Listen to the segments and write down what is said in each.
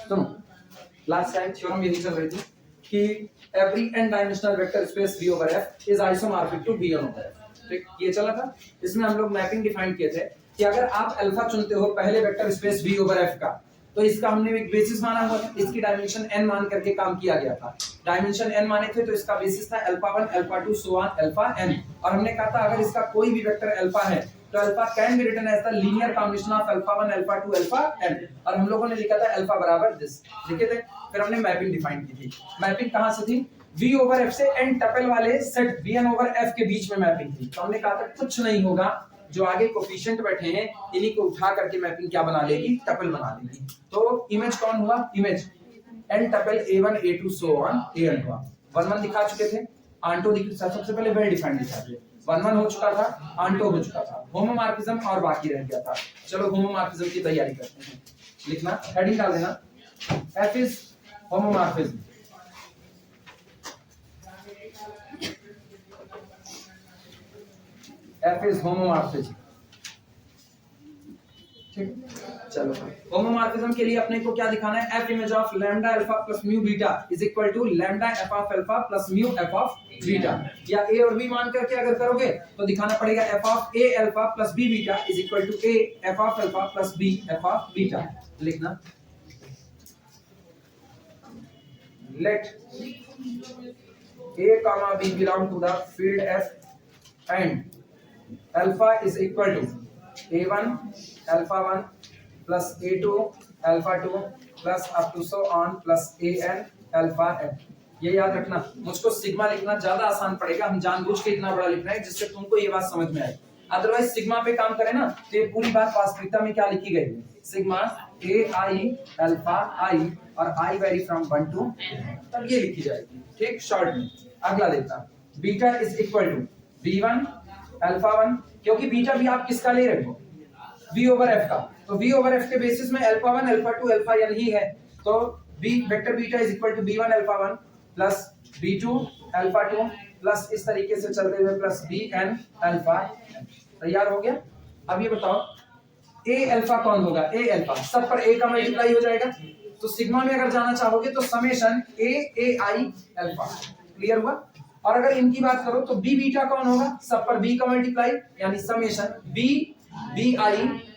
सुनो, last time theorem यही चल रही थी कि every n dimensional vector space V over F is isomorphic to V over F। ठीक, ये चला था। इसमें हम लोग मैपिंग डिफाइन किए थे कि अगर आप अल्फा चुनते हो पहले vector space V over F का, तो इसका हमने एक बेसिस माना हुआ था, इसकी डायमेंशन n मान करके काम किया गया था। डायमेंशन n माने थे तो इसका बेसिस था alpha 1 alpha 2 so on alpha n, और हमने कहा था अगर इसका कोई भी वेक्टर अल्फा है तो alpha can be written as the linear combination of alpha 1 alpha 2 alpha n, और हम लोगों ने लिखा था अल्फा बराबर दिस, लिखे थे। फिर हमने मैपिंग डिफाइन की थी। मैपिंग कहां से थी? V over F से n टपल वाले सेट Vn over F के बीच में मैपिंग थी। तो हमने कहा था कुछ नहीं होगा, जो आगे कोफिशिएंट बैठे हैं इन्हीं को उठा करके मैपिंग क्या बना लेगी? टपल बना लेगी। तो इमेज कौन हुआ? Image n tuple a1 a2 so on an हुआ। 1 1 दिखा चुके थे, आंटो दिखा, सबसे पहले वेल डिफाइंड दिखा थे। 1 1 हो चुका था, आंटो हो चुका था, होमोमॉर्फिज्म और बाकी रह गया था। चलो होमोमॉर्फिज्म की तैयारी करते हैं। लिखना, हेडिंग डाल देना, F is homomorphism. F is homomorphism। ठीक, चलो होमोमॉर्फिज्म के लिए अपने को क्या दिखाना है? F image of lambda alpha plus mu beta is equal to lambda F of alpha plus mu F of beta. या A और B मान करके अगर करोगे तो दिखाना पड़ेगा F of A alpha plus B beta is equal to A F of alpha plus B F of beta. लिखना, let A comma B belong to the field F and alpha is equal to a1 alpha 1 plus a2 alpha 2 plus up to so on plus an alpha n। ये याद रखना, मुझको sigma लिखना ज्यादा आसान पड़ेगा, हम जानबूझ के इतना बड़ा लिख रहे हैं जिससे तुमको ये बात समझ में आए। अदरवाइज सिग्मा पे काम करें ना तो ये पूरी बात वास्तविकता में क्या लिखी गई है? Sigma a I alpha I और I vary from 1 to तब ये लिखी जाएगी। ठीक, शॉर्ट में। अगला देखता, beta is equal to b1 alpha 1, क्योंकि बीटा भी आप किसका ले रहे हो? V over F का। तो V over F के बेसिस में अल्फा 1 अल्फा 2 अल्फा n ही है। तो B vector beta is equal to b1 alpha 1 plus b2 alpha 2 plus इस तरीके से चलते हुए प्लस bn अल्फा। तैयार हो गया? अब ये बताओ A अल्फा कौन होगा? A अल्फा सब पर A का मल्टीप्लाई हो जाएगा। तो सिग्मा में अगर जाना चाहोगे तो summation A I alpha. Clear हुआ? और अगर इनकी बात करो तो B बीटा कौन होगा? सब पर B का मल्टीप्लाई यानी summation B I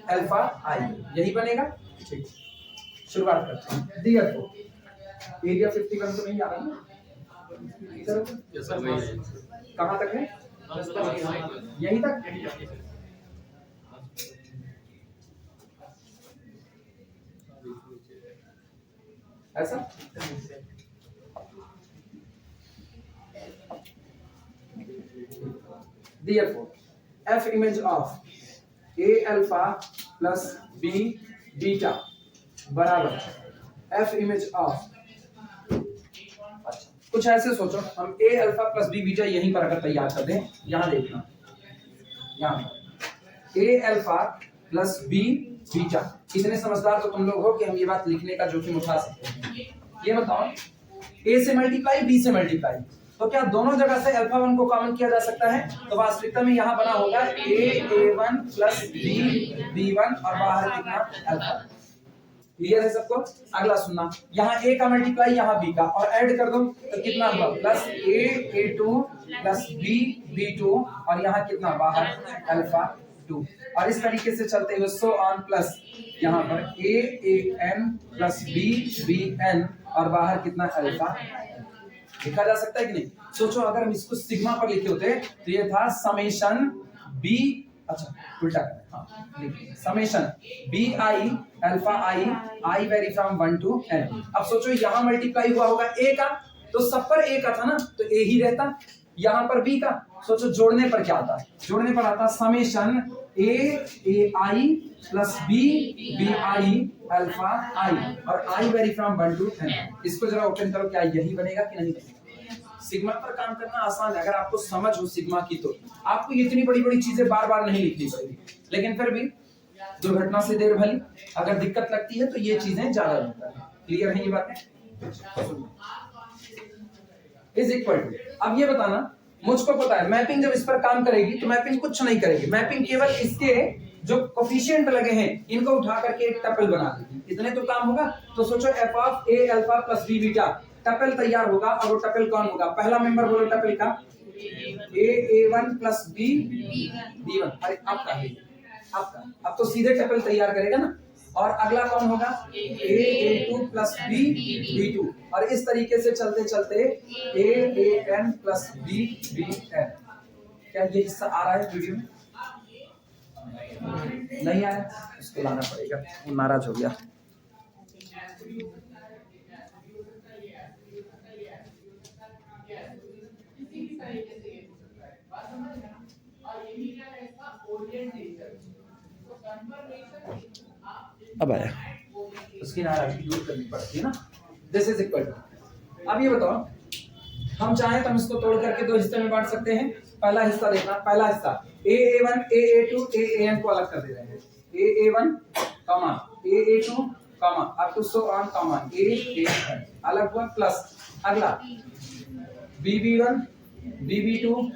alpha I, यही बनेगा। ठीक, शुरुआत करते हैं। डियर को एरिया 51 तो नहीं आ रहा ना? कहां तक है? यहीं तक। ऐसा therefore F image of A alpha plus B beta बराबर F image of, कुछ ऐसे सोचो, हम A alpha plus B beta यहीं पर अगर तैयार कर दें, यहां देखना, यहां A alpha plus B beta. कितने समझदार तो तुम लोग हो कि हम ये बात लिखने का जोखिम उठा सकते हैं। ये बताओ A से मल्टीप्लाई B से मल्टीप्लाई, तो क्या दोनों जगह से अल्फा 1 को कॉमन किया जा सकता है? तो वास्तविकता में यहाँ बना होगा A1 प्लस B B1 और बाहर कितना? अल्फा। क्लियर है सबको? अगला सुनना, यहाँ A का मल्टीप्लाई यहाँ B का और ऐड कर दो तो कितना हुआ? Plus A2 plus B B2 और यहाँ कितना? बाहर अल्फा 2। और इस तरीके से चलते हुए सो ऑन प्लस यहाँ पर AN प्लस BN और बाहर कितना? अल्फा। लिखा जा सकता है कि नहीं? सोचो अगर हम इसको सिग्मा पर लिखे होते तो ये था समेशन B, अच्छा उल्टा करें, हाँ लिखिए summation BI alpha I very from 1 to n। अब सोचो यहाँ मल्टीप्लाई हुआ होगा A का, तो सब पर A का था ना, तो A ही रहता। यहाँ पर B का, सोचो जोड़ने पर क्या आता? जोड़ने पर आता summation AI plus BI alpha I और I very from 1 to n। इसको जरा ओपन करो, क्या यही बनेगा कि नहीं बनेगा? सिग्मा पर काम करना आसान है अगर आपको समझ हो सिग्मा की, तो आपको इतनी बड़ी बड़ी चीजें बार बार नहीं लिखनी पड़ेगी। लेकिन फिर भी दुर्घटना से देर भली, अगर दिक्कत लगती है तो ये चीजें ज्यादा बेहतर है। क्लियर है ये बातें? इज इक्वल टू, अब ये बताना मुझको पता है मैपिंग जब इस पर काम करेगी तो मैपिंग कुछ नहीं करेगी, मैपिंग केवल इसके जो कोफिशिएंट लगे हैं इनको उठा करके एक टपल बना देगी, इतने तो काम होगा। तो सोचो F of A alpha plus B beta tuple तैयार होगा, और वो टपल कौन होगा? पहला मेंबर बोलो टपल का a1 प्लस b b1। अरे आपका है आपका, अब तो सीधे टपल तैयार करेगा ना। और अगला कौन होगा? a2 प्लस b b2, और इस तरीके से चलते चलते a प्लस b bn। क्या ये हिस्सा आ रहा है वीडियो में? नहीं आया, इसको लाना पड़ेगा, वो नाराज हो गया। अब आया, उसकी नाराजगी दूर करनी पड़ती है ना। दिस इज इक्वल टू, अब ये बताओ हम चाहें तो हम इसको तोड़ करके दो हिस्से में बांट सकते हैं। पहला हिस्सा देखना, पहला हिस्सा a1 a2 a को अलग कर दे रहे हैं, a1 comma a2 comma up to so on comma a अलग हुआ, प्लस अगला bb1 bb2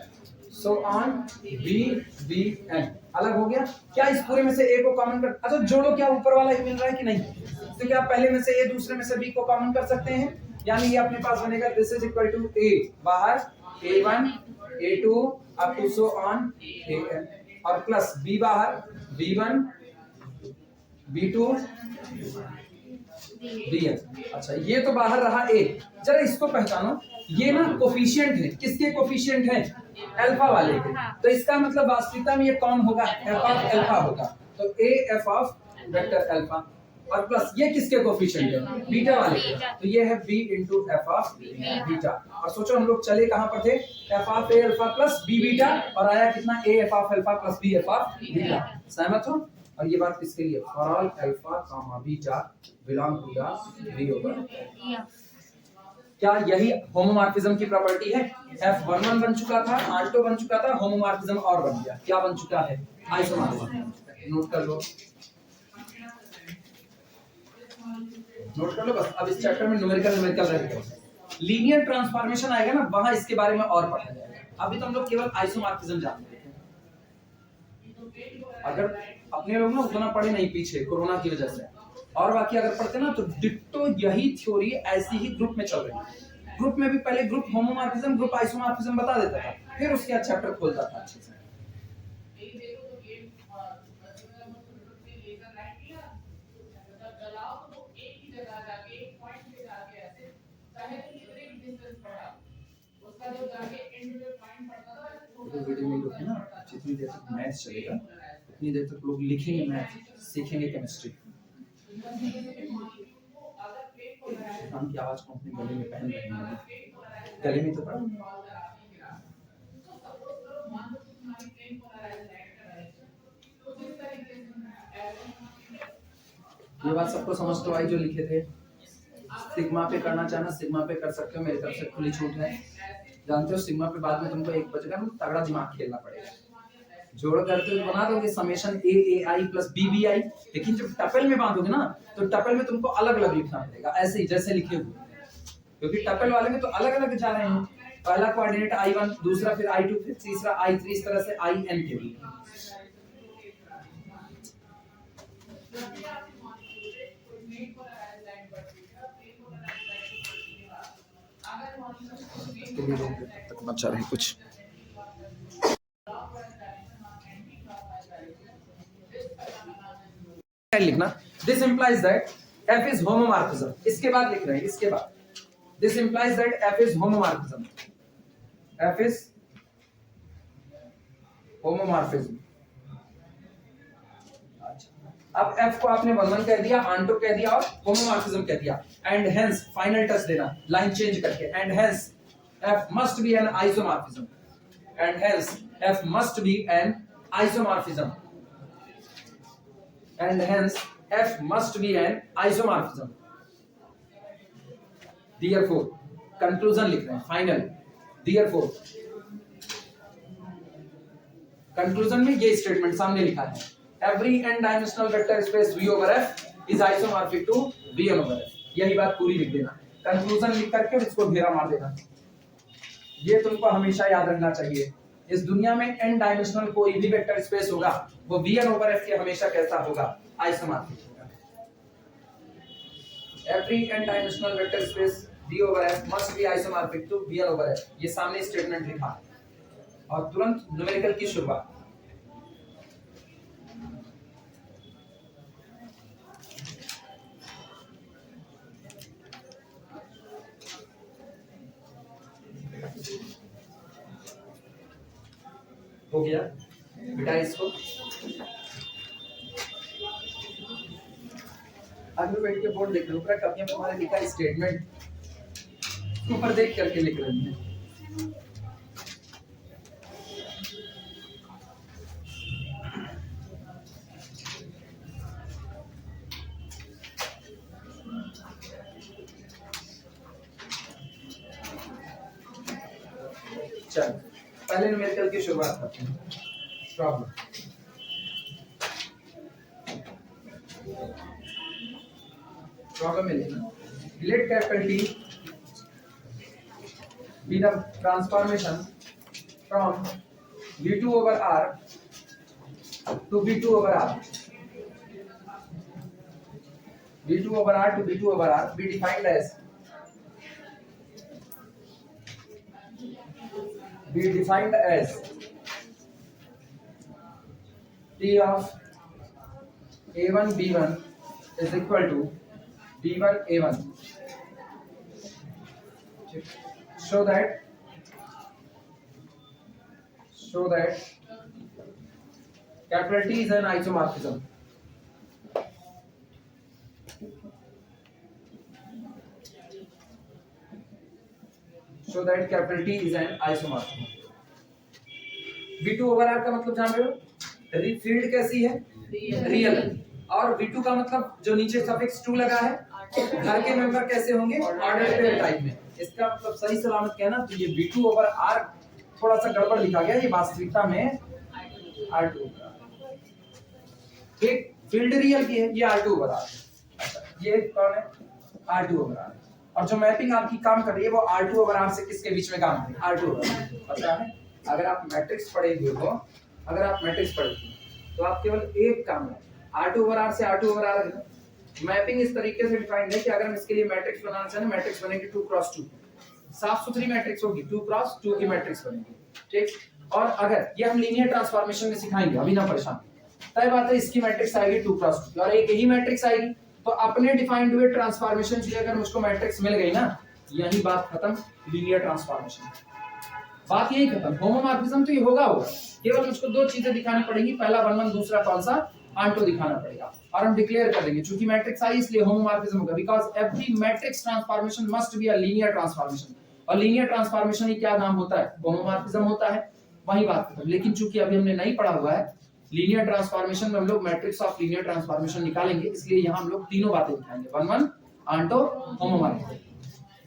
so on bbn अलग हो गया। क्या इस पूरे में से a को कॉमन कर, अच्छा जोड़ो, क्या ऊपर वाला ही मिल रहा है कि नहीं? तो क्या पहले में से a दूसरे में से b को कॉमन कर सकते हैं? यानी ये अपने पास बनेगा this is equal to a बाहर a1 a2 up to so on an, और प्लस b बाहर b1 b2 bn। अच्छा ये तो बाहर रहा a, जरा इसको पहचानो, ये ना कोफिशिएंट है, किसके कोफिशिएंट है? अल्फा वाले के। तो इसका मतलब वास्तविकता में ये कौन होगा? f ऑफ अल्फा होगा। तो a f of vector alpha, और प्लस ये किसके कोफिशिएंट है? बीटा वाले के। तो ये है b into f of beta. और सोचो हम लोग चले कहां पर थे? f of a alpha plus b beta, और आया कितना? a f of alpha plus b f of beta. सहमत हो? और ये बात किसके लिए? For all alpha comma beta belong to the v over. क्या यही होमोमॉर्फिज्म की प्रॉपर्टी है? F11 बन चुका था, आल्टो बन चुका था, होमोमॉर्फिज्म और बन गया। क्या बन चुका है? आइसोमॉर्फिज्म। नोट कर लो, नोट कर लो बस। अब इस चैप्टर में न्यूमेरिकल रहेगा, लीनियर ट्रांसफॉर्मेशन आएगा ना, वहां इसके बारे में और पढ़ा जाएगा। अभी तो हम लोग केवल आइसोमॉर्फिज्म जानते हैं। अगर अपने लोग ना उतना पढ़े नहीं पीछे कोरोना की वजह से, और बाकी अगर पढ़ते ना तो डिट्टो यही थ्योरी ऐसी ही ग्रुप में चल रही है। ग्रुप में भी पहले ग्रुप होमोमॉर्फिज्म ग्रुप आइसोमॉर्फिज्म बता देता था, फिर उसके बाद चैप्टर खोलता था अच्छे से। वीडियो में लोग है ना, जितनी देर तक मैथ्स चलेगा उतनी देर तक लोग लिखेंगे मैथ, सीखेंगे केमिस्ट्री। की आवाज को अपने गले में पहन रहे हैं, गले में तो पड़ा। ये बात सबको समझ तो आई जो लिखे थे। सिग्मा पे करना चाहना सिग्मा पे कर सकते हो, मेरी तरफ से खुली छूट है। जानते हो सिग्मा पे बाद में तुमको एक बचेगा ना, तगड़ा दिमाग खेलना पड़ेगा। जोड़ करते हो बना दोगे summation a a i plus b b i, लेकिन जब टपल में बांधोगे ना तो टपल में तुमको अलग अलग लिखना पड़ेगा, ऐसे ही जैसे लिखे हुए, क्योंकि टपल वाले में तो अलग अलग जा रहे हैं। पहला कोऑर्डिनेट i1, दूसरा फिर i2, फिर तीसरा i3, इस तरह से in के भी। तक बचा रहे कुछ लिखना। This implies that f is homomorphism. इसके बाद लिख रहे हैं, इसके बाद this implies that f is homomorphism. f is homomorphism. अब f को आपने 1 कह दिया, आंटो कह दिया और होमोमॉर्फिज्म कह दिया, एंड हेंस फाइनल टच देना लाइन चेंज करके, and hence f must be an isomorphism, and hence f must be an isomorphism, and hence f must be an isomorphism। therefore conclusion लिख रहे हैं, फाइनल। therefore conclusion में ये statement सामने लिखा है, every n dimensional vector space v over f is isomorphic to vn over f। यही बात पूरी लिख देना, कंक्लूजन लिख करके इसको घेरा मार देना। ये तुमको हमेशा याद रखना चाहिए। इस दुनिया में n डायमेंशनल कोई भी वेक्टर स्पेस होगा वो Vn/F के हमेशा कैसा होगा, आइसोमॉर्फिक होगा। Every n dimensional vector space V/F must be isomorphic to Vn/F। ये सामने स्टेटमेंट लिखा और तुरंत न्यूमेरिकल की शुरुआत। हो गया बेटा, इसको आगे बैठ के बोर्ड देख लो, पूरा कॉपी में तुम्हारे लिखा स्टेटमेंट ऊपर देख करके लिख रहे हैं। चल पहले न्यूमेरिकल की शुरुआत करते हैं। प्रॉब्लम में लिखना, let capital T be the transformation from V2/R to V2/R. V2/R to V2/R be defined as T of A1 B1 is equal to B1 A1. So that capital T is an isomorphism. So that capital T is an isomorphism. V2/R का मतलब जान रहे हो, field कैसी है, real. और V2 का मतलब जो नीचे सफिक्स 2 लगा है, घर के मेंबर कैसे होंगे, ऑर्डर पेयर टाइप में। इसका मतलब सही सलामत कहना तो ये V2/R थोड़ा सा गड़बड़ लिखा गया, ये वास्तविकता में R2। एक फील्ड रियल की है, ये R2/R। ये कौन है, R2/R। और जो मैपिंग आपकी काम कर रही है वो R2/R से किसके बीच में काम कर रही है, R2/R। पता है, अगर आप मैट्रिक्स पढ़े हुए हो, तो आप केवल एक काम है, R2/R से R2/R है। मैपिंग इस तरीके से डिफाइंड है कि अगर हम इसके लिए मैट्रिक्स बनाना चाहें, मैट्रिक्स बनेगी 2x2, साफ सुथरी मैट्रिक्स होगी, 2x2 की मैट्रिक्स बनेगी, ठीक। और अगर ये हम लीनियर ट्रांसफॉर्मेशन में सिखाएंगे, अभी ना परेशान, तय बात है इसकी मैट्रिक्स आएगी 2x2 और एक ही मैट्रिक्स आएगी। तो अपने डिफाइंड हुए ट्रांसफॉर्मेशन से अगर मुझको मैट्रिक्स मिल गई ना, यही बात खत्म, लीनियर ट्रांसफॉर्मेशन, बात यही खत्म। होमोमॉर्फिज्म तो ये होगा, केवल मुझको दो चीजें दिखानी पड़ेंगी, पहला 1 1, दूसरा कौन सा, आंटो दिखाना पड़ेगा। और हम डिक्लेयर कर देंगे, चूंकि मैट्रिक्स आई इसलिए होमोमॉर्फिज्म होगा, because every matrix transformation must be a linear transformation. और लीनियर ट्रांसफॉर्मेशन ही क्या नाम होता है, होमोमॉर्फिज्म होता है, वही बात खत्म। लेकिन चूंकि अभी हमने नहीं पढ़ा हुआ है लीनियर ट्रांसफॉर्मेशन में, हम लोग मैट्रिक्स ऑफ लीनियर ट्रांसफॉर्मेशन निकालेंगे, इसलिए यहाँ हम लोग तीनों बातें दिखाएंगे, 1 1, आंटो, होमोमॉर्फिज्म।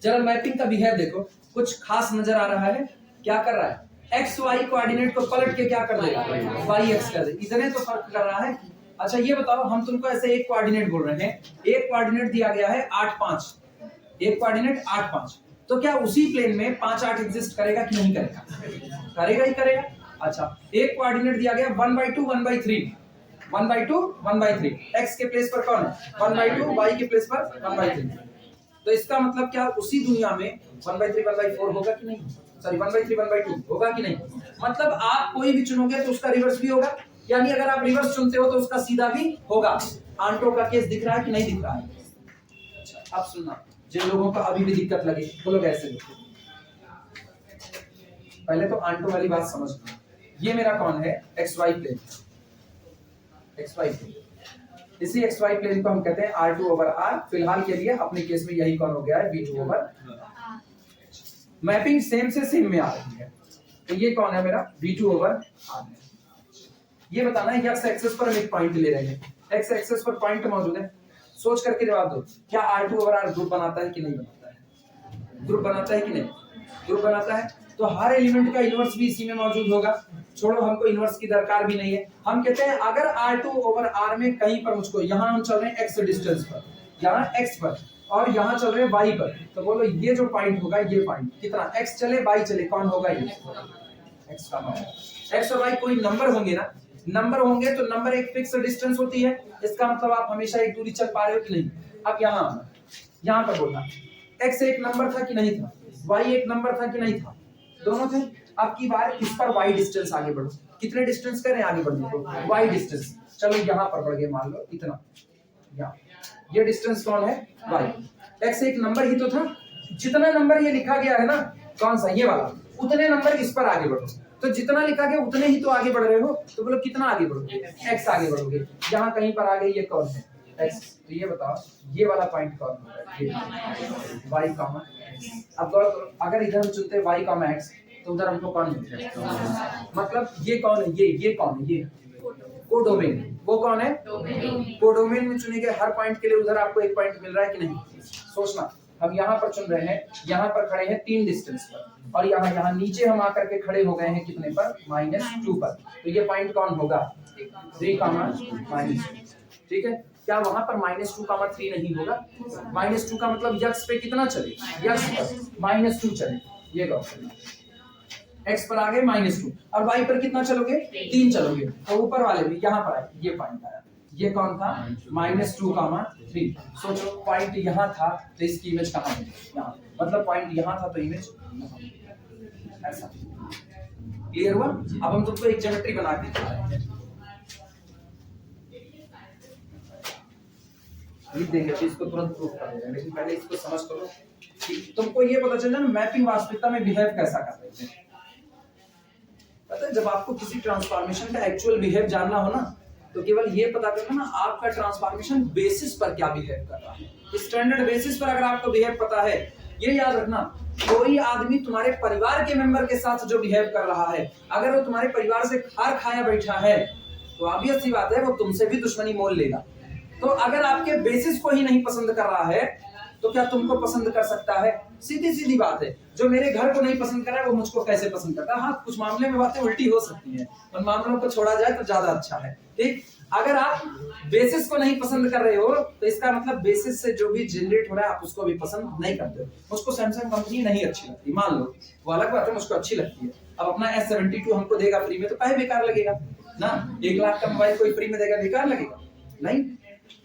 जरा मैपिंग का बिहेव देखो, कुछ खास नजर आ रहा है, क्या कर रहा है, एक्स वाई कोऑर्डिनेट को पलट के क्या कर देगा, वाई एक्स कर देगा, इतने तो फर्क कर रहा है। अच्छा ये बताओ, हम तुमको ऐसे एक कोऑर्डिनेट बोल रहे हैं, एक कोऑर्डिनेट दिया गया है 8 5, एक कोऑर्डिनेट 8 5, तो क्या उसी प्लेन में 5 8 एग्जिस्ट करेगा कि नहीं करेगा, करेगा ही करेगा। अच्छा एक कोऑर्डिनेट दिया गया 1/2 1/3, 1/2 1/3, एक्स के प्लेस पर कौन है 1/2, वाई के प्लेस पर 1/3, तो इसका मतलब क्या उसी दुनिया में 1/3 1/4 होगा कि नहीं, सॉरी 1/3 1/2 होगा कि नहीं। मतलब आप कोई भी चुनोगे तो उसका रिवर्स भी होगा, यानी अगर आप रिवर्स चुनते हो तो उसका सीधा भी होगा। आंटो का केस दिख रहा है कि नहीं दिख रहा है। अच्छा अब सुनना, जिन लोगों को अभी भी दिक्कत लगे वो लोग ऐसे लिखते, पहले तो आंटो वाली बात समझ लो। ये मेरा कौन है, XY प्लेन, XY प्लेन, इसी XY प्लेन को हम कहते हैं R2/R। फिलहाल के लिए अपने केस में यही कौन हो गया है, V2/R। मैपिंग सेम से सेम में आ रही है, तो ये कौन है मेरा V2/R। ये बताना है एक्स एक्सिस पर हम एक पॉइंट ले रहे हैं, एक्स एक्सिस पर पॉइंट मौजूद है, सोच करके जवाब दो, क्या R2/R ग्रुप बनाता है कि नहीं बनाता है, ग्रुप बनाता है कि नहीं, ग्रुप बनाता है। तो हर एलिमेंट का इन्वर्स भी इसी में मौजूद होगा, छोड़ो हमको इन्वर्स की दरकार भी नहीं है। हम कहते हैं अगर R2/R में कहीं पर मुझको, यहाँ हम चल रहे हैं x डिस्टेंस पर, यहाँ x पर और यहाँ चल रहे y पर, तो बोलो ये जो पॉइंट होगा, ये पॉइंट कितना x चले y चले कौन होगा, ये x का मान। x और y कोई नंबर होंगे ना, नंबर होंगे तो नंबर एक फिक्स डिस्टेंस होती है, इसका मतलब आप हमेशा एक दूरी चल पा रहे हो कि नहीं। अब यहाँ पर बोलना x एक नंबर था कि नहीं था, y एक नंबर था कि नहीं था, दोनों थे। अब की बार इस पर y डिस्टेंस आगे बढ़ो, कितने डिस्टेंस करें आगे बढ़ने को, y डिस्टेंस। चलो यहाँ पर बढ़ गए, मान लो इतना, यहाँ ये डिस्टेंस कौन है, y। x एक नंबर ही तो था, जितना नंबर ये लिखा गया है ना, कौन सा ये वाला, उतने नंबर इस पर आगे बढ़ो। तो जितना लिखा गया उतने ही तो आगे बढ़ रहे हो, तो बोलो कितना आगे बढ़ोगे, x आगे बढ़ोगे। यहाँ कहीं पर आ गए, ये कौन है, x। तो ये बताओ ये वाला पॉइंट कौन होगा, ये y कॉमा। अब गौर करो, अगर इधर हम चुनते y कॉमा x तो उधर हमको कौन मिल जाएगा, मतलब ये कौन है, ये कौन है, ये कोडोमेन। वो कौन है, कोडोमेन में चुने गए हर पॉइंट के लिए उधर आपको एक पॉइंट मिल रहा है कि नहीं। सोचना, हम यहाँ पर चुन रहे हैं, यहाँ पर खड़े हैं 3 डिस्टेंस पर, और यहाँ नीचे हम आकर के खड़े हो गए हैं कितने पर, -2 पर। तो ये पॉइंट कौन होगा, 3, -2। ठीक है, क्या वहां पर -2, 3 नहीं होगा। -2 का मतलब यक्स पे कितना चले, यक्स पर -2 चले, ये गौर। x पर आ गए -2 और y पर कितना चलोगे, 3 चलोगे, तो ऊपर वाले भी यहाँ पर आए, ये पॉइंट आया, ये कौन था, -2, 3। सोचो पॉइंट यहाँ था तो इसकी इमेज कहाँ है, यहाँ, मतलब पॉइंट यहाँ था तो इमेज ऐसा। क्लियर हुआ। अब हम तुमको एक ज्योमेट्री बना के दिखा रहे हैं, लिख देंगे तो इसको तुरंत प्रूफ कर देंगे, लेकिन पहले इसको समझ करो कि तुमको ये पता चल जाए ना मैपिंग वास्तविकता में बिहेव कैसा कर रहे हैं। पता है, जब आपको किसी ट्रांसफॉर्मेशन का एक्चुअल बिहेव जानना हो ना, तो केवल ये पता करना ना आपका ट्रांसफॉर्मेशन बेसिस पर क्या बिहेव कर रहा है। स्टैंडर्ड बेसिस पर अगर आपको बिहेव पता है, ये याद रखना, कोई आदमी तुम्हारे परिवार के मेंबर के साथ जो बिहेव कर रहा है, अगर वो तुम्हारे परिवार से खार खाया बैठा है तो ऑब्वियस सी बात है वो तुमसे भी दुश्मनी मोल लेगा। तो अगर आपके बेसिस को ही नहीं पसंद कर रहा है तो क्या तुमको पसंद कर सकता है, सीधी सीधी बात है। जो मेरे घर को नहीं पसंद कर रहा है वो मुझको कैसे पसंद करता है। हाँ, कुछ मामले में बातें उल्टी हो सकती हैं, उन मामलों को छोड़ा जाए तो ज्यादा अच्छा है। ठीक, अगर आप बेसिस को नहीं पसंद कर रहे हो तो इसका मतलब बेसिस से जो भी जनरेट हो रहा है आप उसको भी पसंद नहीं करते हो। मुझको सैमसंग कंपनी नहीं अच्छी लगती, मान लो, वो अलग बात है, मुझको अच्छी लगती है। अब अपना S72 हमको देगा फ्री में तो काहे बेकार लगेगा ना। 1 लाख का मोबाइल कोई फ्री में देगा, बेकार लगेगा नहीं।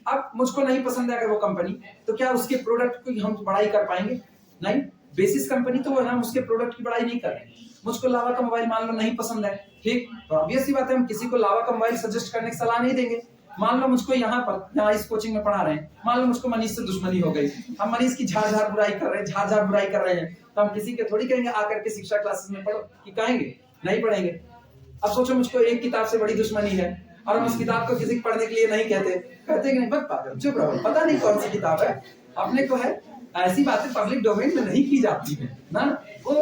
अब मुझको नहीं पसंद है अगर वो कंपनी, तो क्या उसके प्रोडक्ट की हम बड़ाई कर पाएंगे, नहीं। बेसिस कंपनी तो हम उसके प्रोडक्ट की बड़ाई नहीं कर रहे हैं। मुझको लावा का मोबाइल मान लो नहीं पसंद है, ठीक, तो ऑब्वियस सी बात है हम किसी को लावा का मोबाइल सजेस्ट करने की सलाह नहीं देंगे। मान लो मुझको यहाँ इस कोचिंग में पढ़ा रहे हैं, मान लो मुझको मनीष से दुश्मनी हो गई, हम मनीष की झाड़ बुराई कर रहे हैं, झाड़ बुराई कर रहे हैं, तो हम किसी के थोड़ी कहेंगे आकर के शिक्षा क्लासेस में पढ़ो, कि कहेंगे, नहीं पढ़ेंगे। अब सोचो मुझको एक किताब से बड़ी दुश्मनी है और हम उस किताब को किसी को पढ़ने के लिए नहीं कहते कि नहीं, बस पागल चुप रहो, पता नहीं कौन सी किताब है, अपने को है। ऐसी बातें पब्लिक डोमेन में नहीं की जाती है ना, वो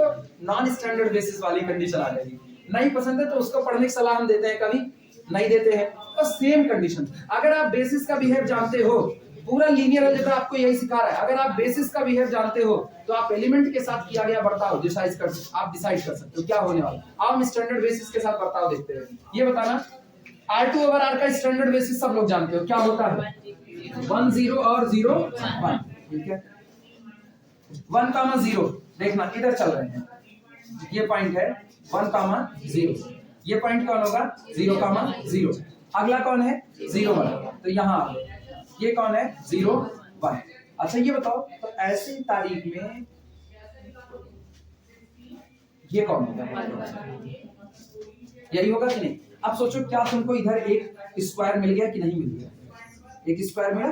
नॉन स्टैंडर्ड बेसिस वाली कंडीशन आ जाएगी। नहीं पसंद है तो उसको पढ़ने की सलाह हम देते हैं, कभी नहीं देते हैं। और सेम कंडीशन, अगर आप बेसिस का बिहेव जानते हो, पूरा लीनियर अलजेब्रा आपको यही सिखा रहा है, अगर आप बेसिस का बिहेव जानते हो तो आप एलिमेंट के साथ किया गया बर्ताव आप डिसाइड कर सकते हो क्या होने वाला। अब हम स्टैंडर्ड बेसिस के साथ बर्ताव देखते हैं। ये बताना R2 ओवर R का स्टैंडर्ड बेसिस सब लोग जानते हो क्या होता है, 1 0 और 0 1, ठीक है। 1, 0 देखना इधर चल रहे हैं, ये पॉइंट है 1, 0, ये पॉइंट कौन होगा 0, 0। अगला कौन है 0 1, तो यहाँ ये कौन है 0 1। अच्छा ये बताओ, तो ऐसी तारीख में ये कौन होगा, यही होगा कि नहीं। अब सोचो क्या तुमको इधर एक स्क्वायर मिल गया कि नहीं मिल गया, एक स्क्वायर मिला,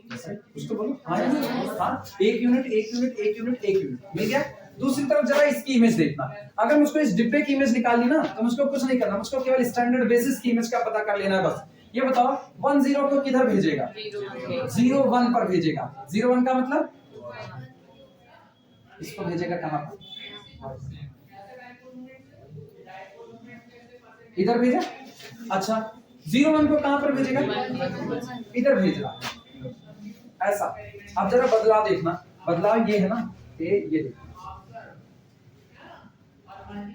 कुछ तो बोलो। हाँ, एक यूनिट मिल गया। दूसरी तरफ जरा इसकी इमेज देखना, अगर मुझको इस डिब्बे की इमेज निकालनी ना तो मुझको कुछ नहीं करना, मुझको केवल स्टैंडर्ड बेसिस की इमेज का पता कर लेना है बस। ये बताओ 1 0 को किधर भेजेगा, 0 1 पर भेजेगा। 0 1 का मतलब इसको भेजेगा कहां पर, इधर भेजा। अच्छा 0 1 को कहां पर भेजेगा, इधर भेजेगा, ऐसा। अब जरा बदलाव देखना, बदलाव ये है ना, ये देखना,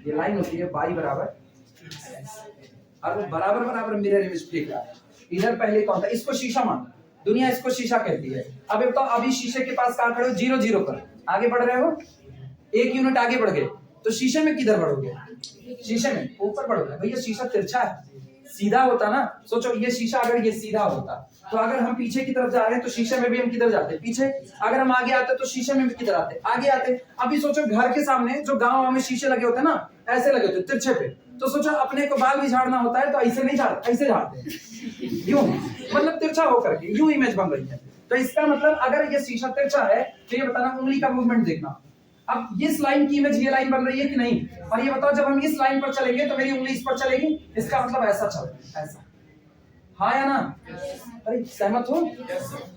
ये लाइन होती है y बराबर, और वो बराबर मिरर इमेज फेंक रहा है। इधर पहले कौन था, इसको शीशा मान, दुनिया इसको शीशा कहती है। अब बताओ, अभी शीशे के पास कहाँ खड़े हो? 0 0 पर आगे बढ़ रहे हो, 1 यूनिट आगे बढ़ गए, तो शीशे में किधर बढ़ोगे? शीशे में ऊपर बढ़ोगे। भैया शीशा तिरछा है, सीधा होता ना। सोचो ये शीशा अगर ये सीधा होता, तो अगर हम पीछे की तरफ जा रहे हैं तो शीशे में भी हम किधर जाते? पीछे। अगर हम आगे आते तो शीशे में भी किधर आते? आगे आते। अभी सोचो घर के सामने जो गांव में शीशे लगे होते हैं ना, ऐसे लगे होते तिरछे पे, तो सोचो अपने को बाल भी झाड़ना होता है तो ऐसे नहीं झाड़ते, ऐसे झाड़ते हैं, यूं, मतलब तिरछा होकर के यूं इमेज बन रही है। तो इसका मतलब अगर ये शीशा तिरछा है तो ये बताना, उंगली का मूवमेंट देखना। अब इस लाइन की इमेज ये लाइन बन रही है कि नहीं? और ये बताओ जब हम इस लाइन पर चलेंगे तो मेरी उंगली इस पर चलेगी, इसका मतलब ऐसा चल, ऐसा, हाँ या ना? अरे सहमत हो?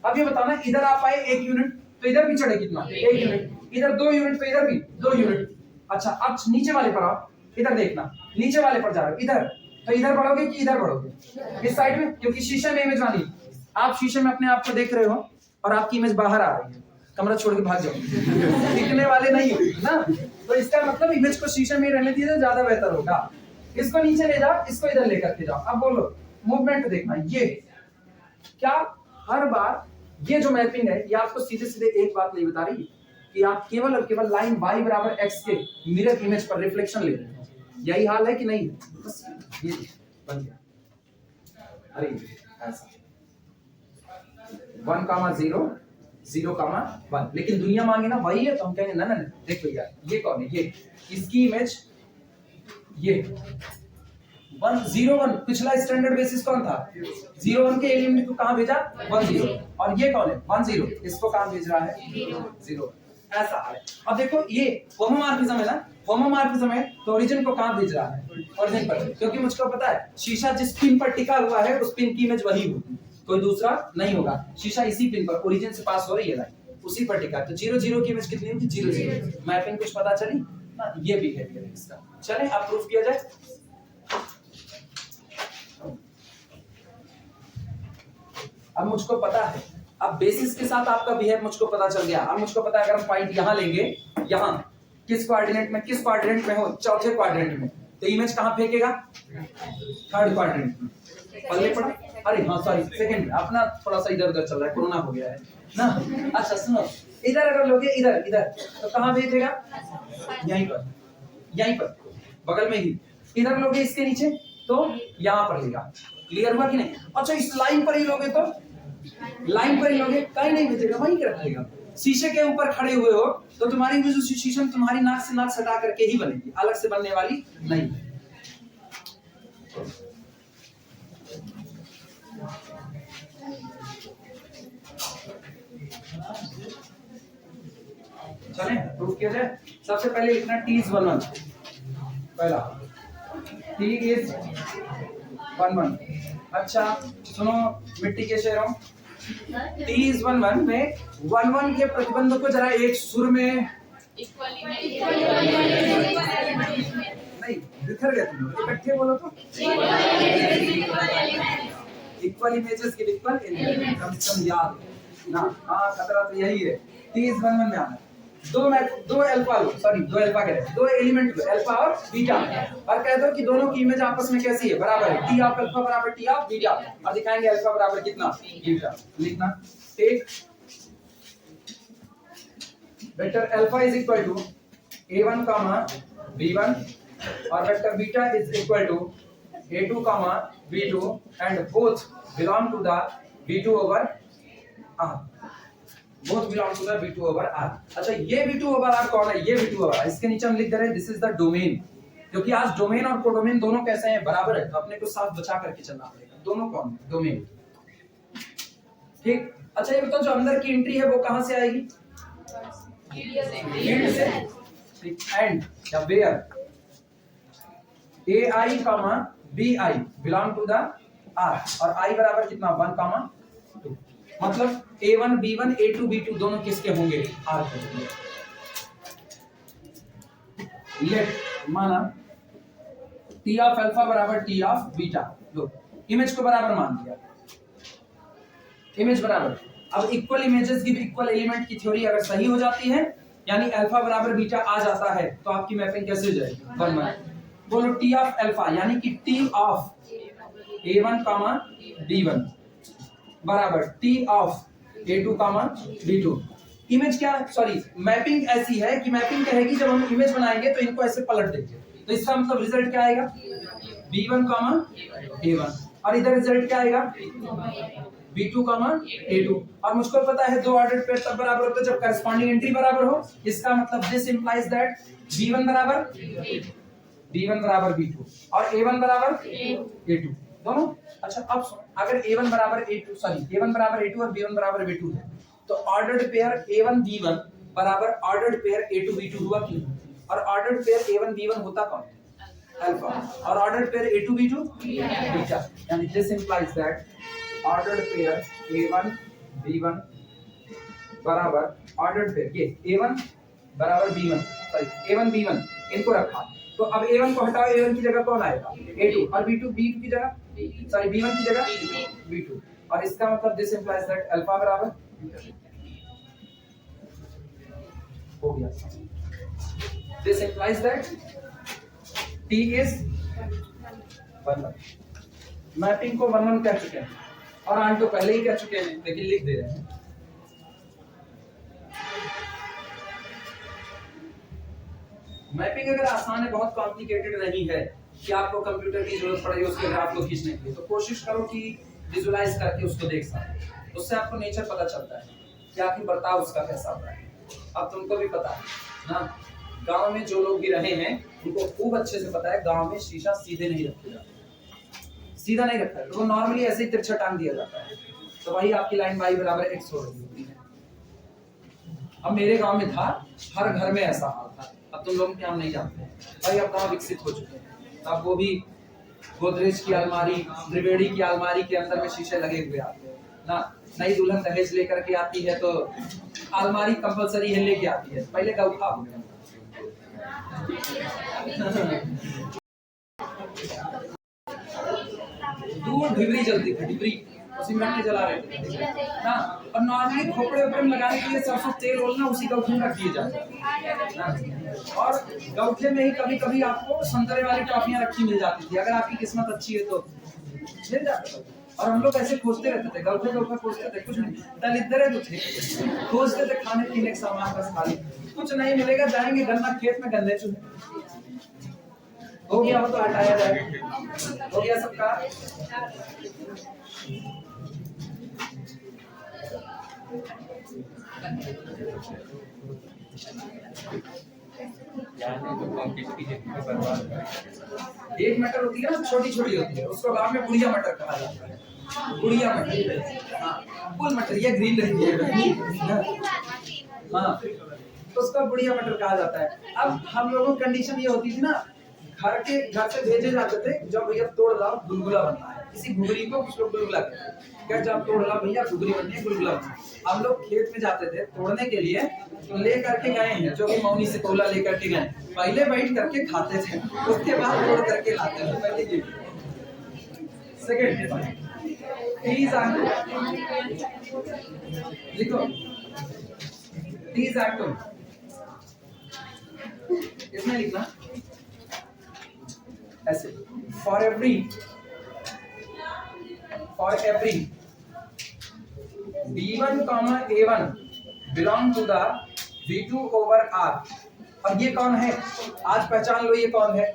अब ये बताना, इधर आप आए 1 यूनिट तो इधर भी चढ़े कितना? 1 यूनिट। इधर 2 यूनिट तो इधर भी 2 यूनिट। अच्छा अब नीचे वाले पर आओ, इधर देखना, नीचे वाले पर जा रहे हो इधर, तो इधर बढ़ोगे कि इधर बढ़ोगे? इस साइड में, क्योंकि शीशे में इमेज आनी। आप शीशे में अपने आप को देख रहे हो और आपकी इमेज बाहर आ रही है, कमरा छोड़ के भाग जाओ, दिखने वाले नहीं हो ना। तो इसका मतलब इमेज को शीशे में रहने दीजिए, ज्यादा बेहतर होगा। इसको नीचे ले जाओ, इसको इधर लेकर के जाओ। अब बोलो मूवमेंट देखना। ये क्या हर बार ये जो मैपिंग है ये आपको सीधे सीधे एक बात नहीं बता रही कि आप केवल और केवल लाइन y बराबर x के मिरर इमेज पर रिफ्लेक्शन ले रहे हैं। यही हाल है कि नहीं? बस ये बन गया। अरे ऐसा 1, 0 0, 1, लेकिन दुनिया मांगे ना वही है, तो हम कहेंगे ना ना देखो यार ये कौन है? ये इसकी इमेज ये 1 0 1 पिछला स्टैंडर्ड बेसिस कौन था? 0 1 के एलिमेंट को कहां भेजा? 1 0। और ये कौन है? 1 0, इसको कहां भेज रहा है? 0। ऐसा है। अब देखो ये होमोमॉर्फिज्म है ना, होमोमॉर्फिज्म है तो ओरिजिन को कहां भेज रहा है? ओरिजिन पर, क्योंकि मुझको पता है शीशा जिस पिन पर टिका हुआ है उस पिन की इमेज वही होगी, कोई दूसरा नहीं होगा। शीशा इसी पिन पर ओरिजिन से पास हो रही है लाइन, उसी पर टिका, तो 0 0 की इमेज कितनी होगी? 0 0। मैपिंग कुछ पता चली ना? ये बिहेवियर है इसका। चलें अब प्रूफ किया जाए। अब मुझको पता है, अब बेसिस के साथ आपका बिहेव मुझको पता चल गया। अब मुझको पता है अगर हम पॉइंट यहां लेंगे, यहां किस क्वाड्रेंट में, किस क्वाड्रेंट में हो? चौथे क्वाड्रेंट में, तो इमेज कहां फेंकेगा? 3rd क्वाड्रेंट में। पल्ले पड़ा? अरे हाँ सॉरी सेकंड, अपना थोड़ा सा इधर उधर चल रहा है, कोरोना हो गया है ना। अच्छा सुनो, इधर अगर लोगे इधर इधर तो कहां भेजेगा? यहीं पर, यहीं पर बगल में ही। इधर लोगे इसके नीचे तो यहां पर लेगा। क्लियर हुआ कि नहीं? अच्छा इस लाइन पर ही लोगे तो लाइन पर ही लोगे, कहीं नहीं भेजेगा, वहीं रखेगा। शीशे के ऊपर खड़े हुए हो तो तुम्हारी जो शीशम तुम्हारी नाक से नाक सटा करके ही बनेगी, अलग से बनने वाली नहीं। चलें प्रूफ किया जाए। सबसे पहले लिखना T is 1 1, पहला T is 1 1। अच्छा सुनो मिट्टी के शेरों, T is 1 1 में 1 1 के प्रतिबंध को जरा एक सुर में नहीं बिखर गए तुम लोग, इकट्ठे बोलो तो इक्वल इमेजेस के इक्वल एलिमेंट, कम से कम याद ना। हाँ खतरा तो यही है। T is 1 1 में आना दो अल्फा लो, सॉरी दो अल्फा कह रहे, दो एलिमेंट लो अल्फा और बीटा, और कह दो कि दोनों की इमेज आपस में कैसी है? बराबर है। T ऑफ अल्फा बराबर T ऑफ बीटा, और दिखाएंगे अल्फा बराबर कितना? बीटा। लिखना take vector alpha is equal to a1 b1 और vector beta is equal to a2 b2 and both belong to the b2 over r। both belong to the V2 over R। अच्छा ये V2 over R कौन है? ये V2 over R, इसके नीचे हम लिख दे रहे हैं दिस इज द डोमेन, क्योंकि आज डोमेन और कोडोमेन दोनों कैसे हैं? बराबर है, तो अपने को साफ बचा करके चलना पड़ेगा। दोनों कौन है? डोमेन। ठीक। अच्छा ये बताओ जो अंदर की एंट्री है वो कहां से आएगी? फील्ड से। ठीक। एंड या where AI, BI belong to the R, और I बराबर कितना? 1, 2। मतलब A1 B1 A2 B2 दोनों किसके होंगे? R के होंगे। लेट माना T ऑफ अल्फा बराबर T of beta, low image को बराबर मान दिया, इमेज बराबर। अब equal images give equal element की थ्योरी अगर सही हो जाती है, यानी अल्फा बराबर बीटा आ जाता है, तो आपकी मैपिंग कैसे हो जाएगी? 1 1। बोलो T ऑफ अल्फा यानी कि T ऑफ A1 B1 बराबर T of A2 comma B2। Image क्या, सॉरी मैपिंग ऐसी है कि मैपिंग कहेगी जब हम इमेज बनाएंगे तो इनको ऐसे पलट देंगे, तो इसका मतलब रिजल्ट क्या आएगा B1 कामा A1, और इधर रिजल्ट क्या आएगा B2 कामा A2। और मुझको पता है दो ऑर्डर्ड पेयर तब बराबर होते हैं जब करस्पॉन्डिंग एंट्री बराबर हो। इसका मतलब दिस इंप्लाइज दैट B1 बराबर B2 और A1 बराबर A2 दोनों। अच्छा अब अगर A1 बराबर A2 सॉरी A1 बराबर A2 और B1 बराबर B2 है तो ऑर्डर्ड पेयर A1 B1 बराबर ऑर्डर्ड पेयर A2 B2 हुआ क्यों? और ऑर्डर्ड पेयर A1 B1 होता कौन? अल्फा, और ordered pair A2 B2 beta. यानी this implies that ordered pair A1 B1 बराबर ऑर्डर्ड पेयर ये A1 बराबर B1 सॉरी A1 B1 इनको रखा, तो अब A1 को हटाओ, A1 की जगह कौन आएगा A2, और B2 की जगह सॉरी B1 की जगह B2, और इसका मतलब दिस इंप्लाइज दैट अल्फा बराबर हो गया। This implies that T is 1 mapping को 1 कह चुके हैं और आन तो पहले ही कह चुके हैं लेकिन लिख दे रहे हैं। मैपिंग अगर आसान है, बहुत कॉम्प्लिकेटेड नहीं है कि आपको कंप्यूटर की जरूरत पड़ेगी उसके ग्राफ को खींचने के लिए, तो कोशिश करो कि विजुलाइज करके उसको देख सको, उससे आपको नेचर पता चलता है कि आखिर बर्ताव उसका कैसा हो रहा है। अब तुमको भी पता है ना, गांव में जो लोग भी रहे हैं उनको खूब अच्छे से पता है गांव में शीशा सीधे नहीं रखा जाता, सीधा नहीं रखा है, तो वो नॉर्मली ऐसे ही तिरछा टांग दिया जाता है, तो वही आपकी लाइन y बराबर x हो रही होती है। अब मेरे गांव में था, हर घर में ऐसा हाल था, अब तुम लोग क्या हम नहीं जानते हैं भाई, अब गांव विकसित हो चुके हैं, अब वो भी गोदरेज की अलमारी, त्रिवेणी की अलमारी के अंदर में शीशे लगे हुए आते हैं ना। नई दुल्हन दहेज लेकर के आती है तो अलमारी कंपलसरी है लेके आती है, पहले गौखा हो गया। दूर ढिबरी जलती थी, ढिबरी उसी में रख के जला रहे थे ना, और नॉर्मली खोपड़े ऊपर लगाने के लिए सरसों तेल ओलना उसी गौठे में रख दिए जाते हैं, और गौठे में ही कभी कभी आपको संतरे वाली टॉफियां रखी मिल जाती थी, अगर आपकी किस्मत अच्छी है तो मिल जाता था। और हम लोग ऐसे खोजते रहते थे, गौठे गौठे खोजते थे, कुछ नहीं दलिद्रे तो थे, खोजते थे खाने पीने के सामान बस, खाली कुछ नहीं मिलेगा, जाएंगे गन्ना खेत में गन्ने चुने, हो गया हो तो हटाया जाए, हो गया सबका। एक मटर होती है ना, छोटी छोटी होती है, उसको गांव में बुढ़िया मटर कहा जाता है, बुढ़िया मटर, फुल मटर, ये ग्रीन रहती है, हाँ तो उसका बुढ़िया मटर कहा जाता है। अब हम लोगों की कंडीशन ये होती थी ना, घर से भेजे जाते थे, जब भैया तोड़ लाओ गुलगुला बनना है, इसी घुगरी को कुछ लोग गुलगुला कहते हैं, क्या जब तोड़ लाओ भैया घुगरी बननी है, गुलगुला बनना है। हम लोग खेत में जाते थे तोड़ने के लिए, तो ले करके गए हैं, जो कि मौनी से तोला लेकर के गए, पहले बैठ करके खाते थे, उसके बाद तोड़ करके लाते थे, पहले ये। सेकंड प्लीज लिखो, प्लीज एक्ट इसमें लिखना ऐसे, for every B1, A1 belong to the B2 over R, और ये कौन है आज पहचान लो, ये कौन है,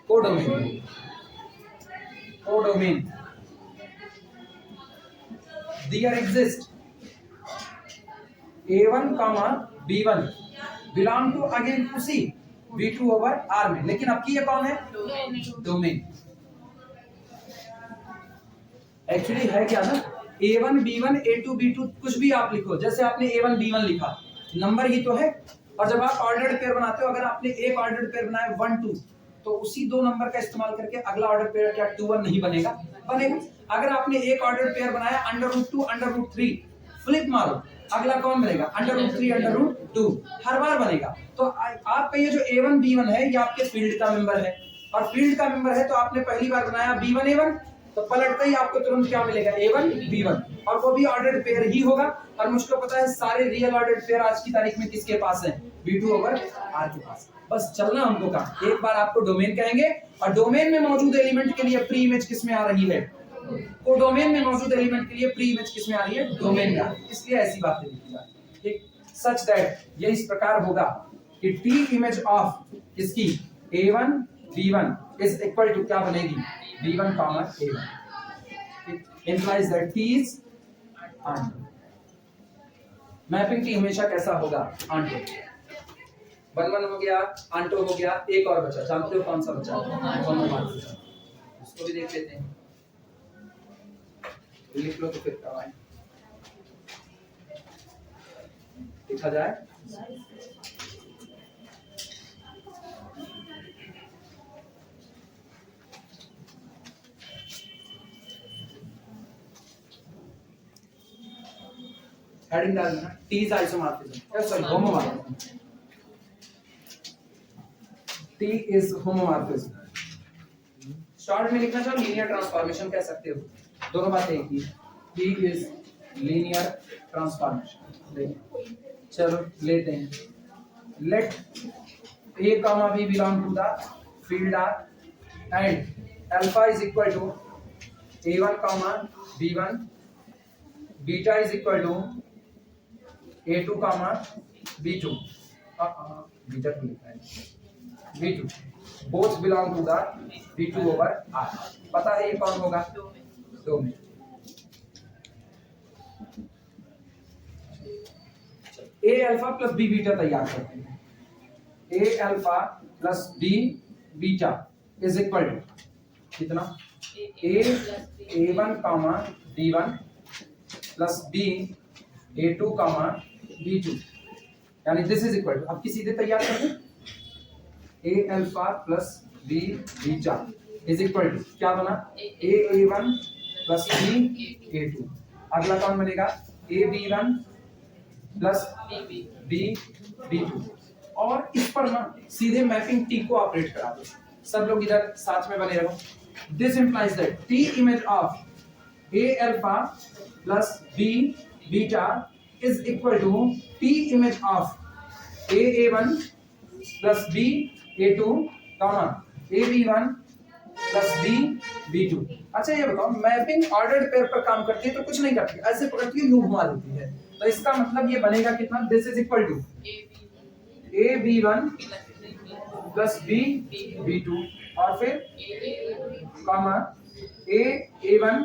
codomain, codomain. There exist A1, B1 belong to again उसी B2 ओवर R में, लेकिन अब की ये कौन है, डोमेन। एक्चुअली है क्या ना, A1 B1 A2 B2 कुछ भी आप लिखो, जैसे आपने A1 B1 लिखा, नंबर ही तो है, और जब आप ऑर्डर्ड पेयर बनाते हो, अगर आपने एक ऑर्डर्ड पेयर बनाया 1 2, तो उसी दो नंबर का इस्तेमाल करके अगला ऑर्डर पेयर क्या 2 1 नहीं बनेगा, बनेगा। अगर आपने एक ऑर्डर पेयर बनाया √2 √3, फ्लिप मारो, अगला कौन बनेगा, √3 √2, हर बार बनेगा। तो आपका ये जो A1 B1 है, ये आपके फील्ड का मेंबर है, और फील्ड का मेंबर है तो आपने पहली बार बनाया B1 A1, तो पलटते ही आपको तुरंत क्या मिलेगा, A1 B1, और वो भी ऑर्डर्ड पेयर ही होगा। और मुझको पता है सारे रियल ऑर्डर्ड पेयर आज की तारीख में किसके पास है, B2 ओवर R के पास। बस चलना हमको काम, एक बार आपको डोमेन कहेंगे, और डोमेन में मौजूद एलिमेंट के लिए प्री इमेज किसमें आ रही है, कोडोमेन में मौजूद एलिमेंट के लिए प्री इमेज किसमें आ रही है? डोमेन में आ रही है। इसलिए ऐसी बातें लिखी जाती है। ठीक, सच दैट ये इस प्रकार होगा कि टी इमेज ऑफ इसकी a1 b1 is equal to क्या बनेगी? b1 comma a1। ठीक, implies that t is onto. Mapping T हमेशा कैसा होगा? आंटो। 1 1 हो गया, आंटो हो गया, एक और बचा, जानते हो कौन सा बचा? होमोमॉर्फिज्म। उसको भी देख लेते हैं, लिख लो तो फिर कब आए देखा जाए। हेडिंग डाल देना, T is isomorphism, sorry homomorphism. T is homomorphism. Short में लिखना चाहो लीनियर ट्रांसफॉर्मेशन कह सकते हो, दोनों बातें एक ही। T is linear transformation. चलो लेते हैं, let a comma b belong to the field R and alpha is equal to a1 comma b1, beta is equal to a2 comma b2, beta to लिखा है b2, both belong to the b2 over R। पता है ये कौन होगा? दो में a alpha plus b beta तैयार करते हैं। a alpha plus b beta is equal to कितना? a1 कामा b1 plus b a2 comma b2, यानी दिस इज इक्वल टू, अब की सीधे तैयार करते हैं। a alpha plus b beta is equal to क्या बना? a1 plus b a2। अगला कौन बनेगा? a b1 plus b b2। और इस पर ना सीधे मैपिंग टी को ऑपरेट करा दो। सब लोग इधर साथ में बने रहो। This implies that T image of a alpha plus b beta is equal to T image of a1 plus b a2 comma a b1 plus b b2। अच्छा ये बताओ, मैपिंग ऑर्डर्ड पेयर पर काम करती है तो कुछ नहीं करती, ऐसे पकड़ती है यूं घुमा देती है, तो इसका मतलब ये बनेगा कितना? This is equal to a b1 plus b b2 और फिर comma a a1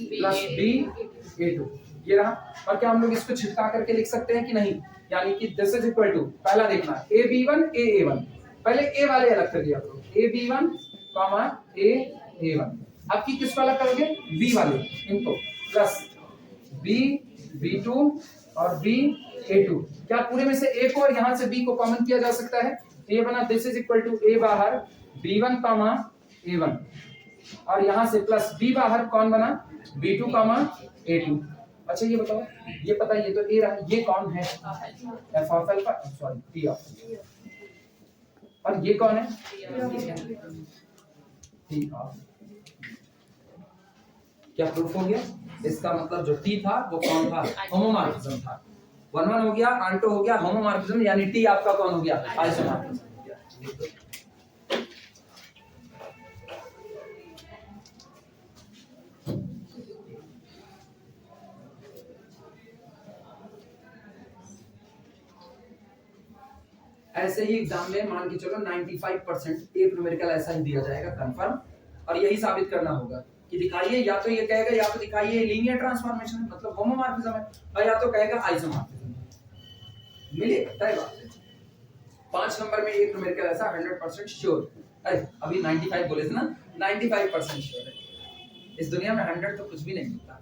plus b a2। ये रहा। और क्या हम लोग इसको छिटका करके लिख सकते हैं कि नहीं? यानी कि दिस इज इक्वल टू, पहला देखना a b1 a a1, पहले a वाले अलग कर दिया करो, a b1 comma a a1। अब की किसको अलग करोगे? b वाले, इनको प्लस b b2 और b a2। क्या पूरे में से a को और यहां से b को कॉमन किया जा सकता है? a बना this is equal to a बाहर b1 कॉमा a1 और यहां से प्लस b बाहर कौन बना? b2 comma a2। अच्छा ये बताओ, ये पता है ये तो a रहा, ये कौन है? f of alpha, sorry t of, और ये कौन है? t of. क्या प्रूफ हो गया? इसका मतलब जो t था वो कौन था? होमोमॉर्फिज्म था। 1 1 हो गया, आंटो हो गया, होमोमॉर्फिज्म, यानी t आपका कौन हो गया? आइसोमॉर्फिज्म हो गया। ऐसे ही एग्जाम में मान के चलो 95% एक न्यूमेरिकल ऐसा ही दिया जाएगा कंफर्म, और यही साबित करना होगा कि दिखाइए, या तो ये कहेगा, या तो दिखाइए लीनियर ट्रांसफॉर्मेशन है मतलब होमोमॉर्फिज्म है, और या तो कहेगा आइसोमॉर्फिज्म। मिले तय बात है। 5 नंबर में एक न्यूमेरिकल ऐसा 100% श्योर। अरे अभी 95 बोले थे ना, 95% श्योर है। इस दुनिया में 100 तो कुछ भी नहीं मिलता।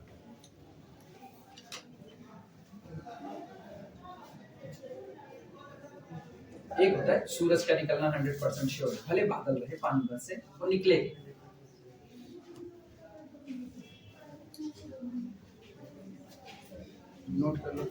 एक होता है सूरज का निकलना 100% श्योर, भले बादल रहे पानी बरस से वो निकलेगा। नोट कर लो।